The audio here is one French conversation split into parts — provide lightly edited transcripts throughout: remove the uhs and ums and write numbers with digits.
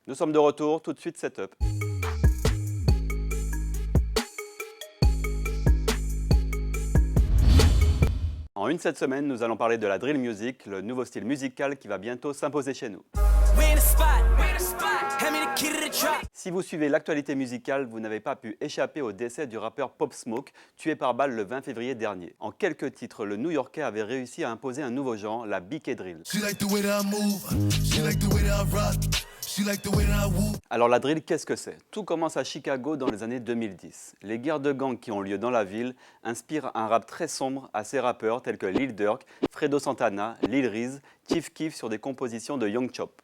Nous sommes de retour, tout de suite setup. En cette semaine, nous allons parler de la drill music, le nouveau style musical qui va bientôt s'imposer chez nous. Si vous suivez l'actualité musicale, vous n'avez pas pu échapper au décès du rappeur Pop Smoke, tué par balle le 20 février dernier. En quelques titres, le New-Yorkais avait réussi à imposer un nouveau genre, la BK Drill. Alors la drill, qu'est-ce que c'est? Tout commence à Chicago dans les années 2010. Les guerres de gangs qui ont lieu dans la ville inspirent un rap très sombre à ces rappeurs tels que Lil Durk, Fredo Santana, Lil Reese, Chief Keef sur des compositions de Young Chop.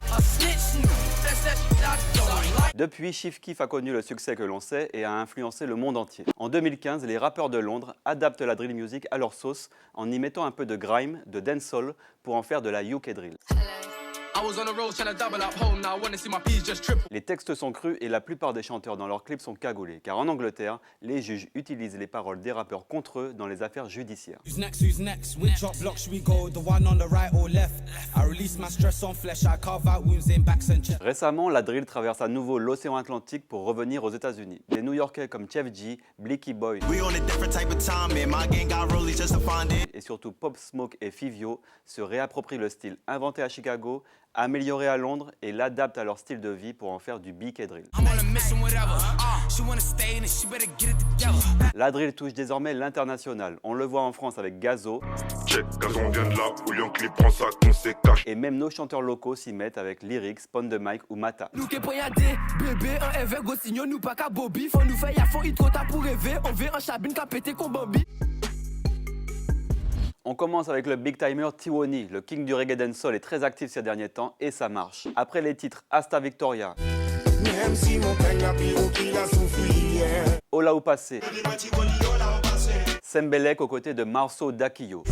Depuis, Chief Keef a connu le succès que l'on sait et a influencé le monde entier. En 2015, les rappeurs de Londres adaptent la drill music à leur sauce en y mettant un peu de grime, de dancehall pour en faire de la UK drill. Les textes sont crus et la plupart des chanteurs dans leurs clips sont cagoulés, car en Angleterre, les juges utilisent les paroles des rappeurs contre eux dans les affaires judiciaires. Récemment, la drill traverse à nouveau l'océan Atlantique pour revenir aux États-Unis. Des New-Yorkais comme Chef G, Blicky Boy et surtout Pop Smoke et Fivio se réapproprient le style inventé à Chicago, amélioré à Londres et l'adaptent à leur style de vie pour en faire du BK drill. La drill touche désormais l'international. On le voit en France avec Gazo. Et même nos chanteurs locaux s'y mettent avec Lyrics, Pon de Mike ou Mata. On commence avec le big timer Tiwoni, le king du reggae dancehall est très actif ces derniers temps et ça marche. Après les titres Hasta Victoria, Ola ou Passé, Sembelek aux côtés de Marceau Dakio.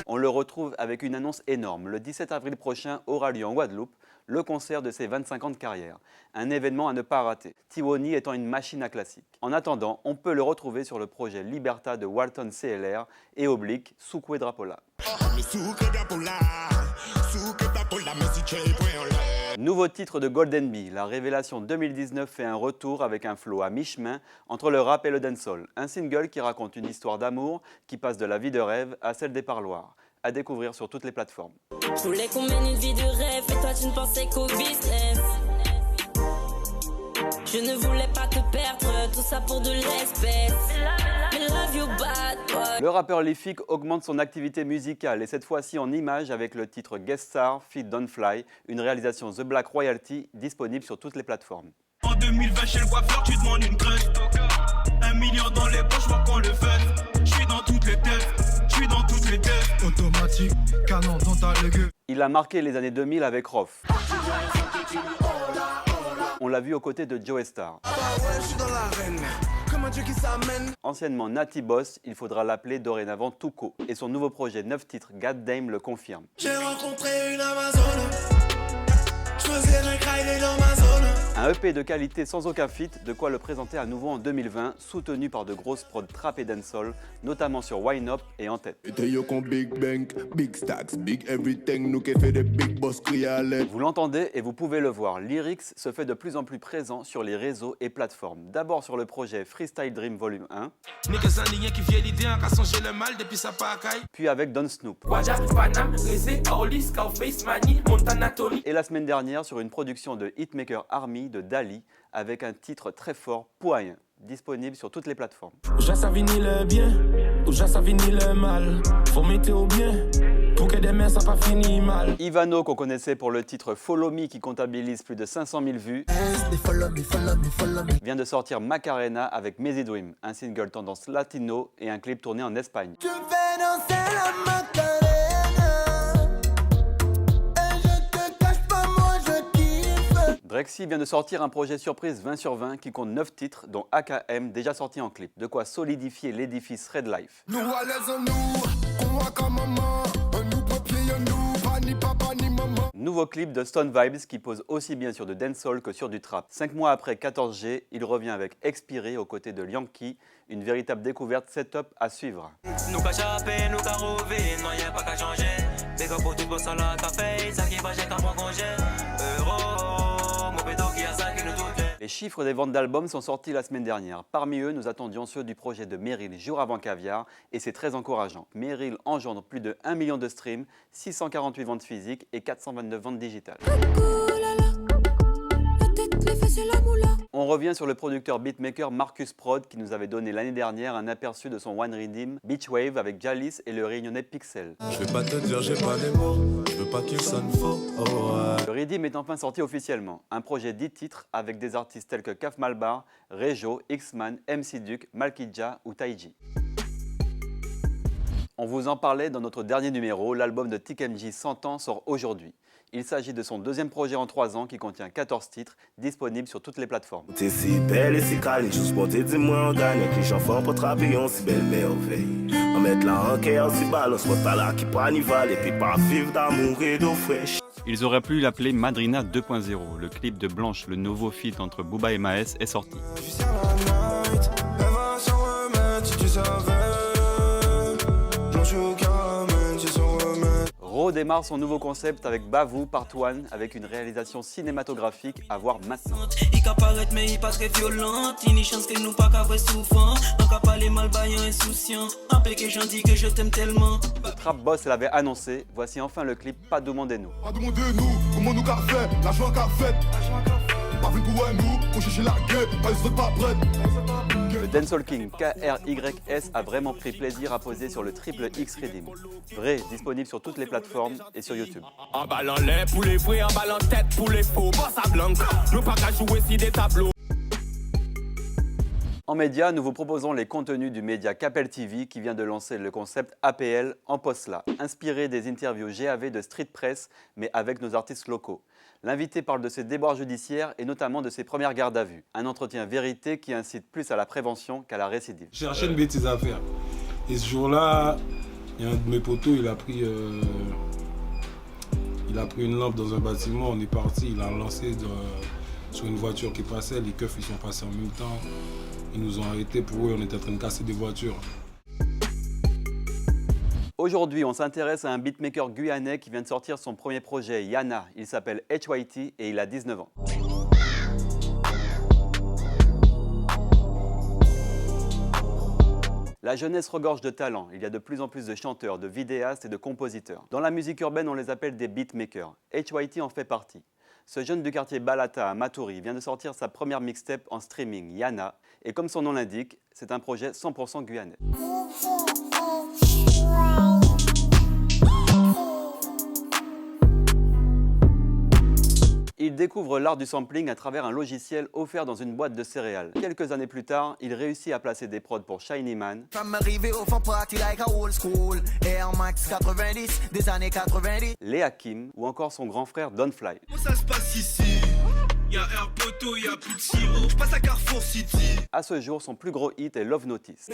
On le retrouve avec une annonce énorme. Le 17 avril prochain aura lieu en Guadeloupe le concert de ses 25 ans de carrière. Un événement à ne pas rater, Tiwoni étant une machine à classique. En attendant, on peut le retrouver sur le projet Liberta de Walton CLR et Oblique, Soukwe Drapola. Nouveau titre de Golden Bee, la révélation 2019 fait un retour avec un flow à mi-chemin entre le rap et le dancehall. Un single qui raconte une histoire d'amour qui passe de la vie de rêve à celle des parloirs. À découvrir sur toutes les plateformes. Je voulais qu'on mène une vie de rêve et toi tu ne pensais qu'au business. Je ne voulais pas te perdre, tout ça pour de l'espèce. Love you bad boy. Le rappeur Lifik augmente son activité musicale et cette fois-ci en images avec le titre Guest Star feat Don't Fly, une réalisation The Black Royalty disponible sur toutes les plateformes. En 2020 chez le coiffeur tu demandes une creuse. 1 million dans les poches, moi qu'on le fait. Je suis dans toutes les teufs, je suis dans toutes les teufs. Automatique, canon dans ta gueule. Il a marqué les années 2000 avec Rof. On l'a vu aux côtés de Joe Star. Anciennement Natty Boss, il faudra l'appeler dorénavant Tuko. Et son nouveau projet 9 titres, God Damn, le confirme. J'ai rencontré une Amazone. Je faisais un crime dans ma zone. Un EP de qualité sans aucun feat, de quoi le présenter à nouveau en 2020, soutenu par de grosses prods trap et dancehall, notamment sur Wine Up et En Tête. Vous l'entendez et vous pouvez le voir, Lyrics se fait de plus en plus présent sur les réseaux et plateformes. D'abord sur le projet Freestyle Dream Volume 1, puis avec Don Snoop. Et la semaine dernière sur une production de Hitmaker Army de Dali avec un titre très fort, Poigne, disponible sur toutes les plateformes. J'assavini le bien, ou j'assavini le mal. Faut mettre au bien, pour que demain ça pas fini mal. Ivano qu'on connaissait pour le titre Follow Me qui comptabilise plus de 500 000 vues, vient de sortir Macarena avec Mezi Dream, un single tendance latino et un clip tourné en Espagne. Drexy vient de sortir un projet surprise 20 sur 20 qui compte 9 titres dont AKM déjà sorti en clip. De quoi solidifier l'édifice Red Life. Nouveau clip de Stone Vibes qui pose aussi bien sur de dancehall que sur du trap. 5 mois après 14G, il revient avec Expiré aux côtés de Yankee, une véritable découverte setup à suivre. Big up pour tout boss à la café, ça qui va j'ai qu'à mon congé. Euro, mon bédo qui a ça qui nous toutes les. Les chiffres des ventes d'albums sont sortis la semaine dernière. Parmi eux, nous attendions ceux du projet de Meryl Jour avant Caviar et c'est très encourageant. Meryl engendre plus de 1 million de streams, 648 ventes physiques et 429 ventes digitales. On revient sur le producteur beatmaker Marcus Prod qui nous avait donné l'année dernière un aperçu de son One Redeem, Beach Wave avec Jalis et le réunionnais Pixel. Je vais pas te dire j'ai pas les mots, je veux pas qu'il sonne faux. Oh ouais. Le Redeem est enfin sorti officiellement, un projet 10 titres avec des artistes tels que Kaf Malbar, Rejo, X-Man, MC Duke, Malkidja ou Taiji. On vous en parlait dans notre dernier numéro, l'album de TKMJ 100 ans sort aujourd'hui. Il s'agit de son deuxième projet en 3 ans qui contient 14 titres, disponibles sur toutes les plateformes. T'es si belle et si calme, juste pour te dire moi on gagne, que les gens font pour travailler on si belle merveille. On met là en cœur, si balance, pour ta là qui panivale et puis pas vivre d'amour et d'eau fraîche. Ils auraient pu l'appeler Madrina 2.0. Le clip de Blanche, le nouveau feat entre Booba et Maes, est sorti. Ro démarre son nouveau concept avec Bavou Part 1 avec une réalisation cinématographique à voir maintenant. Il qu'apparaît mais il pas très violent. Il n'y chance que nous pas qu'à vrai souffrant. On qu'à pas les malbaillants insouciants. Impeccé gentil que je t'aime tellement. Le Trap Boss l'avait annoncé, voici enfin le clip Pas demandez-nous. Pas demandez-nous, comment nous qu'a fait, la joie qu'a fait. Pas vu pour nous, pour chercher la gueule, pas les autres pas prêtes. Le Dancehall King KRYS a vraiment pris plaisir à poser sur le Triple X Redeem. Vrai, disponible sur toutes les plateformes et sur YouTube. En ballon lait pour les vrais, en ballon tête pour les faux. Boss à blanc, nous pas qu'à jouer si des tableaux. En média, nous vous proposons les contenus du média Capel TV qui vient de lancer le concept APL en post-là, inspiré des interviews GAV de Street Press, mais avec nos artistes locaux. L'invité parle de ses déboires judiciaires et notamment de ses premières gardes à vue. Un entretien vérité qui incite plus à la prévention qu'à la récidive. J'ai cherché une bêtise à faire. Et ce jour-là, il y a un de mes potos, il a pris une lampe dans un bâtiment, on est parti, il a lancé sur une voiture qui passait, les keufs ils sont passés en même temps. Ils nous ont arrêtés, pour eux on était en train de casser des voitures. Aujourd'hui, on s'intéresse à un beatmaker guyanais qui vient de sortir son premier projet, Yana. Il s'appelle HYT et il a 19 ans. La jeunesse regorge de talent. Il y a de plus en plus de chanteurs, de vidéastes et de compositeurs. Dans la musique urbaine, on les appelle des beatmakers. HYT en fait partie. Ce jeune du quartier Balata à Maturi vient de sortir sa première mixtape en streaming, Yana. Et comme son nom l'indique, c'est un projet 100% guyanais. Il découvre l'art du sampling à travers un logiciel offert dans une boîte de céréales. Quelques années plus tard, il réussit à placer des prods pour Shiny Man, les Hakim ou encore son grand frère Don Fly. Comment ça se passe ici? Y'a Air Poto, y'a plus de sirop. J'passe à Carrefour City. À ce jour, son plus gros hit est Love Notice.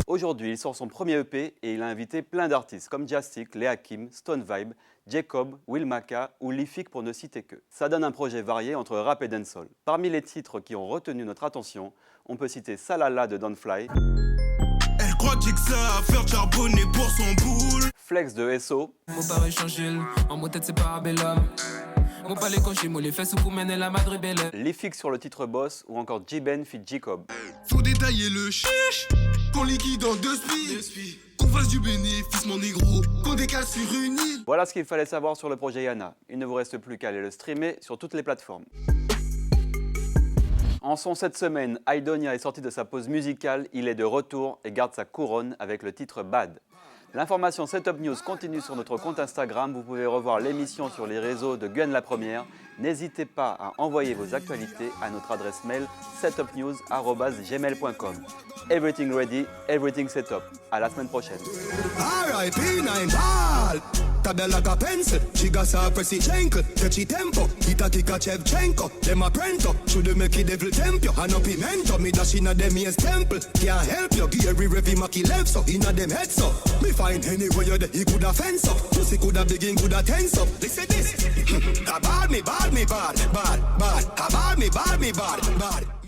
Aujourd'hui, il sort son premier EP et il a invité plein d'artistes comme Jastic, Les Hakim, Stone Vibe, Jacob, Will Maka ou Lifik pour ne citer que. Ça donne un projet varié entre rap et dancehall. Parmi les titres qui ont retenu notre attention, on peut citer Salala de Don Fly, Elle croit que j'ai que ça à faire charbonner pour son boule. Flex de SO, Mon père est changé, en mon tête c'est pas bella. Mon palais coché, moi les fesses pour mener la madre belle. Lifik sur le titre Boss ou encore J-Ben fit Jacob. Faut détailler le chiche, qu'on liquide en 2 spies. Qu'on fasse du bénéfice mon négro, qu'on décale sur une île. Voilà ce qu'il fallait savoir sur le projet Yana. Il ne vous reste plus qu'à aller le streamer sur toutes les plateformes. En son cette semaine, Aidonia est sorti de sa pause musicale, il est de retour et garde sa couronne avec le titre Bad. L'information Setup News continue sur notre compte Instagram, vous pouvez revoir l'émission sur les réseaux de Gun la Première. N'hésitez pas à envoyer vos actualités à notre adresse mail setupnews@gmail.com. Everything ready, everything setup. À la semaine prochaine. Tabella like a pencil, she got her pressy chankle, catchy tempo, Ita kika Chevchenko, them a prento, should make it devil temp you, and up in mento, me dash in a dem ears temple, can't help you, Gary Revy Maki left so, in a dem head so, me find anywhere you there, he coulda fence up, pussy coulda begin, coulda tense up, listen this, bad me, bad, bad, bad, bad, bad, bad, bad.